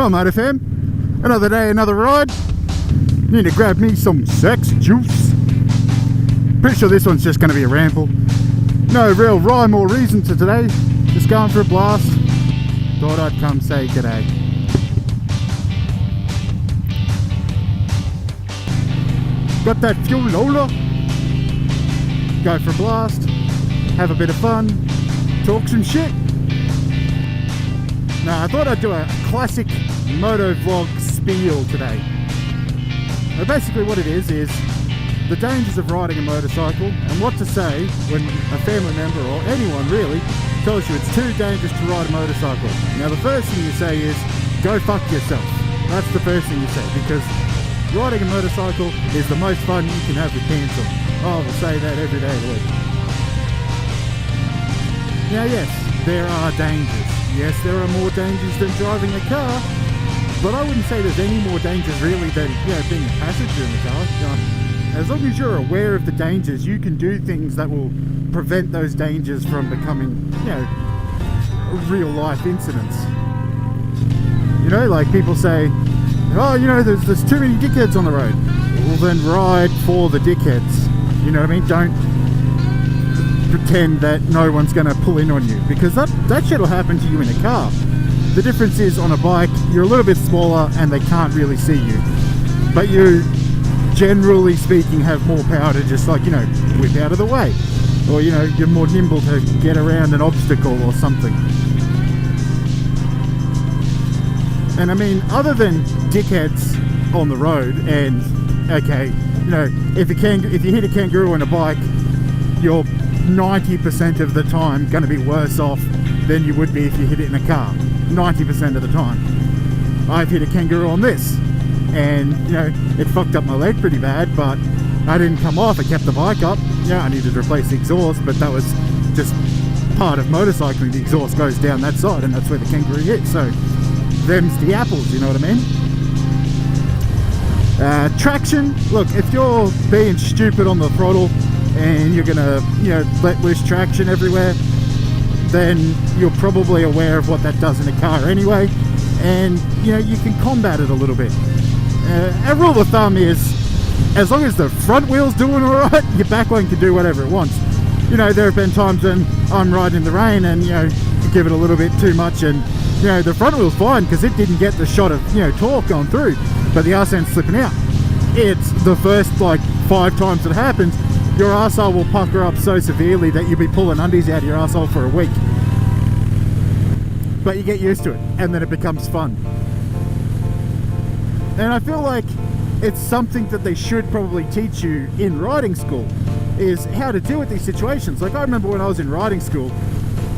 Well, Motor Fam, another day, another ride. Need to grab me some sex juice. Pretty sure this one's just going to be a ramble. No real rhyme or reason to today. Just going for a blast. Thought I'd come say g'day. Got that fuel Lola. Go for a blast. Have a bit of fun. Talk some shit. Now, I thought I'd do a classic moto vlog spiel today. Now, basically what it is the dangers of riding a motorcycle and what to say when a family member or anyone really tells you it's too dangerous to ride a motorcycle. Now, the first thing you say is, go fuck yourself. That's the first thing you say, because riding a motorcycle is the most fun you can have with pants on. I will say that every day of the week. Now, yes, there are dangers. Yes, there are more dangers than driving a car, but I wouldn't say there's any more dangers really than, being a passenger in the car. As long as you're aware of the dangers, you can do things that will prevent those dangers from becoming, real life incidents. Like people say, oh, there's too many dickheads on the road. Well, then ride for the dickheads. You know what I mean? Don't pretend that no one's going to pull in on you, because that shit will happen to you in a car. The difference is on a bike, you're a little bit smaller and they can't really see you. But you, generally speaking, have more power to just whip out of the way. Or, you're more nimble to get around an obstacle or something. And I mean, other than dickheads on the road, and okay, if you hit a kangaroo on a bike, you're 90% of the time going to be worse off than you would be if you hit it in a car. 90% of the time. I've hit a kangaroo on this, and it fucked up my leg pretty bad, but I didn't come off. I kept the bike up. I needed to replace the exhaust, but that was just part of motorcycling. The exhaust goes down that side, and that's where the kangaroo hit. So them's the apples, you know what I mean? Traction. Look, if you're being stupid on the throttle and you're gonna let loose traction everywhere, then you're probably aware of what that does in a car anyway, and you can combat it a little bit. A rule of thumb is, as long as the front wheel's doing alright, your back one can do whatever it wants. There have been times when I'm riding in the rain and give it a little bit too much, and the front wheel's fine because it didn't get the shot of torque going through, but the arse end's slipping out. It's the first 5 times it happens, your arsehole will pucker up so severely that you'll be pulling undies out of your arsehole for a week. But you get used to it, and then it becomes fun. And I feel like it's something that they should probably teach you in riding school, is how to deal with these situations. Like, I remember when I was in riding school,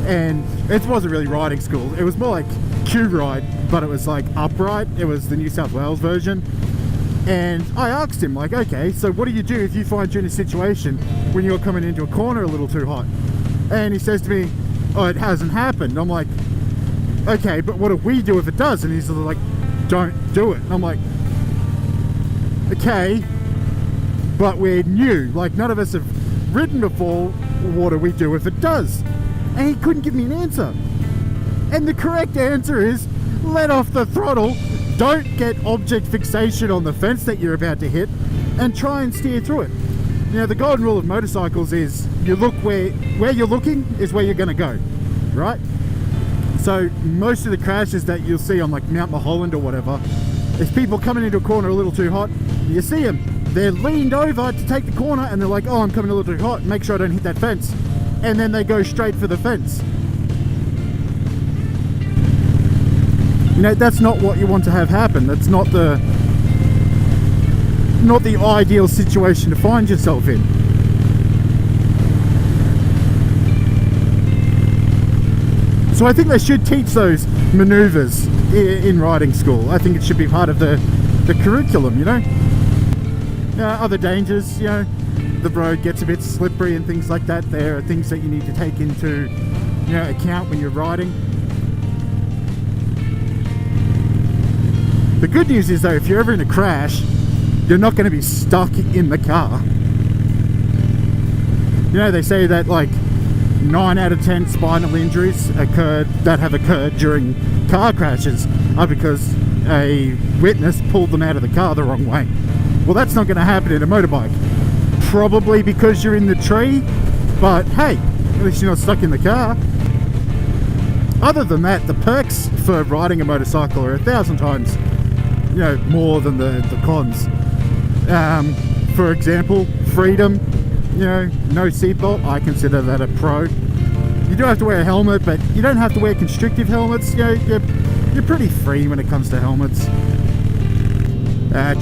and it wasn't really riding school, it was more like Q-Ride, but it was upright. It was the New South Wales version. And I asked him, okay, so what do you do if you find you in a situation when you're coming into a corner a little too hot? And he says to me, oh, it hasn't happened. I'm like, okay, but what do we do if it does? And he's like, don't do it. And I'm like, okay, but we're new. None of us have ridden before. What do we do if it does? And he couldn't give me an answer. And the correct answer is, let off the throttle. Don't get object fixation on the fence that you're about to hit, and try and steer through it. The golden rule of motorcycles is you look where you're looking is where you're going to go, right? So most of the crashes that you'll see on Mount Mulholland or whatever is people coming into a corner a little too hot. You see them, they're leaned over to take the corner, and they're like, oh, I'm coming a little too hot, make sure I don't hit that fence. And then they go straight for the fence. That's not what you want to have happen. That's not the ideal situation to find yourself in. So I think they should teach those maneuvers in riding school. I think it should be part of the curriculum, Other dangers, the road gets a bit slippery and things like that. There are things that you need to take into account when you're riding. The good news is, though, if you're ever in a crash, you're not going to be stuck in the car. They say that 9 out of 10 spinal injuries that have occurred during car crashes are because a witness pulled them out of the car the wrong way. Well, that's not going to happen in a motorbike. Probably because you're in the tree, but hey, at least you're not stuck in the car. Other than that, the perks for riding a motorcycle are 1,000 times, more than the cons. For example, freedom, no seatbelt. I consider that a pro. You do have to wear a helmet, but you don't have to wear constrictive helmets. You're pretty free when it comes to helmets.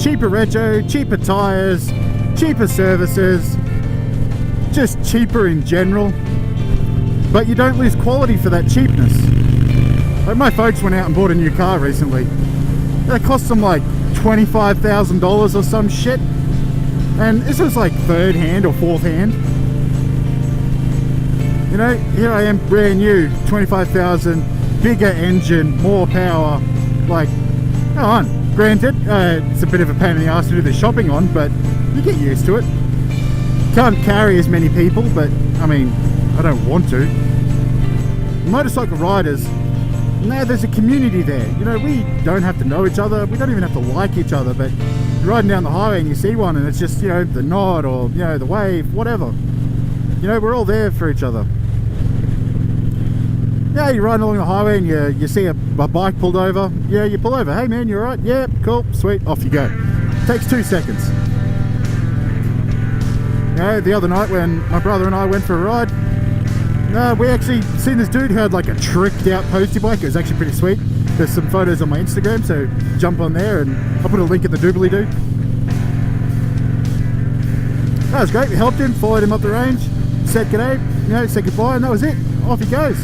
Cheaper rego, cheaper tires, cheaper services, just cheaper in general. But you don't lose quality for that cheapness. Like my folks went out and bought a new car recently. That cost them like $25,000 or some shit. And this was like third hand or fourth hand. Here I am, brand new, 25,000, bigger engine, more power. Like, go on. Granted, it's a bit of a pain in the ass to do the shopping on, but you get used to it. Can't carry as many people, but I mean, I don't want to. Motorcycle riders, there's a community there. We don't have to know each other. We don't even have to like each other, but you're riding down the highway and you see one and it's just, the nod or, the wave, whatever. We're all there for each other. Yeah, you're riding along the highway and you see a bike pulled over. Yeah, you pull over. Hey man, you alright? Yeah, cool, sweet, off you go. Takes 2 seconds. The other night when my brother and I went for a ride, we actually seen this dude who had like a tricked out postie bike. It was actually pretty sweet. There's some photos on my Instagram, so jump on there and I'll put a link in the doobly-doo. That was great. We helped him, followed him up the range, said g'day, said goodbye, and that was it. Off he goes.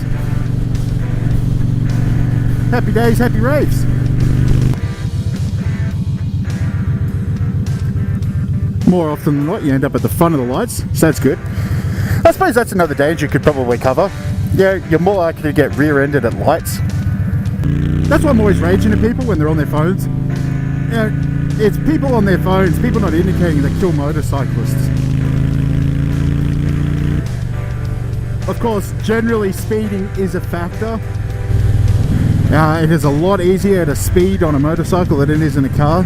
Happy days, happy raves. More often than not, you end up at the front of the lights, so that's good. I suppose that's another danger you could probably cover. You're more likely to get rear-ended at lights. That's why I'm always raging at people when they're on their phones. It's people on their phones, people not indicating that kill motorcyclists. Of course, generally speeding is a factor. It is a lot easier to speed on a motorcycle than it is in a car.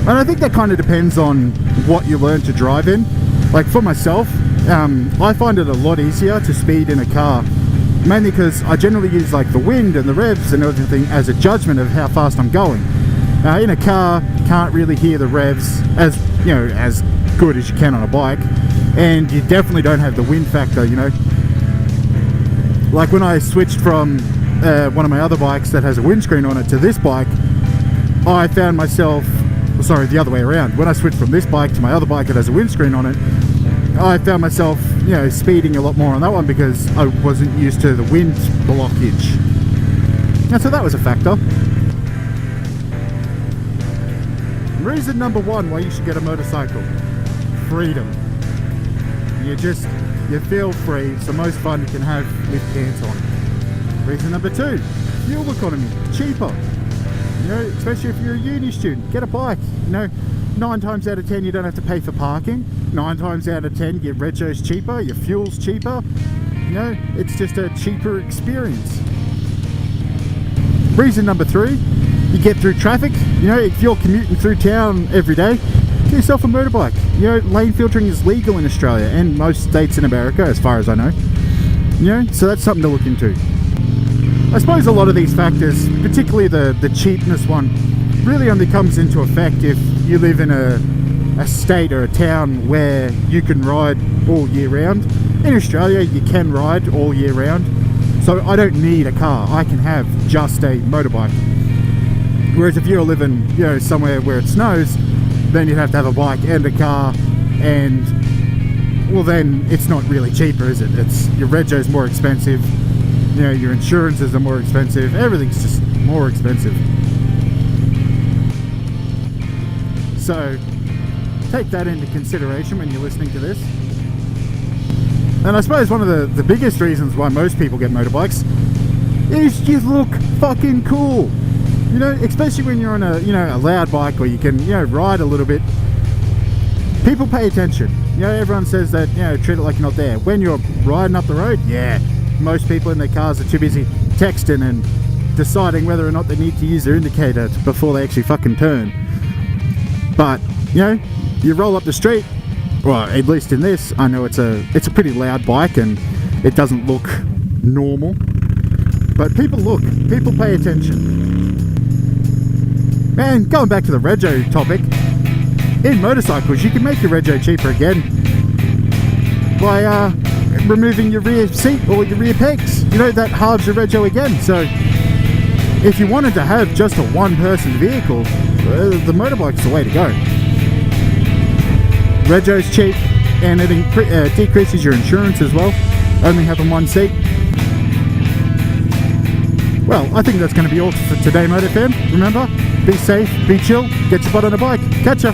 And I think that kind of depends on what you learn to drive in. Like for myself, I find it a lot easier to speed in a car. Mainly because I generally use like the wind and the revs and everything as a judgment of how fast I'm going. In a car, you can't really hear the revs as good as you can on a bike. And you definitely don't have the wind factor, Like when I switched from one of my other bikes that has a windscreen on it to this bike, I found myself, sorry, the other way around. When I switched from this bike to my other bike that has a windscreen on it, I found myself, speeding a lot more on that one because I wasn't used to the wind blockage. And so that was a factor. Reason number 1 why you should get a motorcycle. Freedom. You feel free. It's the most fun you can have with pants on. Reason number 2, fuel economy, cheaper. Especially if you're a uni student, get a bike. 9 times out of 10 you don't have to pay for parking. 9 times out of 10 your rego's cheaper, your fuel's cheaper. It's just a cheaper experience. Reason number 3, you get through traffic. If you're commuting through town every day, get yourself a motorbike. Lane filtering is legal in Australia and most states in America as far as I know. So that's something to look into. I suppose a lot of these factors, particularly the cheapness one, really only comes into effect if you live in a state or a town where you can ride all year round. In Australia, you can ride all year round, so I don't need a car. I can have just a motorbike. Whereas if you're living, somewhere where it snows, then you'd have to have a bike and a car, and well, then it's not really cheaper, is it? Your rego's more expensive. Your insurances are more expensive. Everything's just more expensive. So take that into consideration when you're listening to this. And I suppose one of the biggest reasons why most people get motorbikes is you look fucking cool. Especially when you're on a loud bike or you can, ride a little bit. People pay attention. You know, everyone says that, you know, treat it like you're not there. When you're riding up the road, yeah, most people in their cars are too busy texting and deciding whether or not they need to use their indicator before they actually fucking turn. But, you know, you roll up the street, well, at least in this, I know it's a pretty loud bike and it doesn't look normal. But people pay attention. Man, going back to the rego topic, in motorcycles you can make your rego cheaper again by removing your rear seat or your rear pegs. You know, that halves your rego again. So if you wanted to have just a one-person vehicle, the motorbike's the way to go. Rego's cheap and it decreases your insurance as well, only having one seat. Well, I think that's going to be all for today, Motor Fan. Remember, be safe, be chill, get your butt on a bike. Catch ya!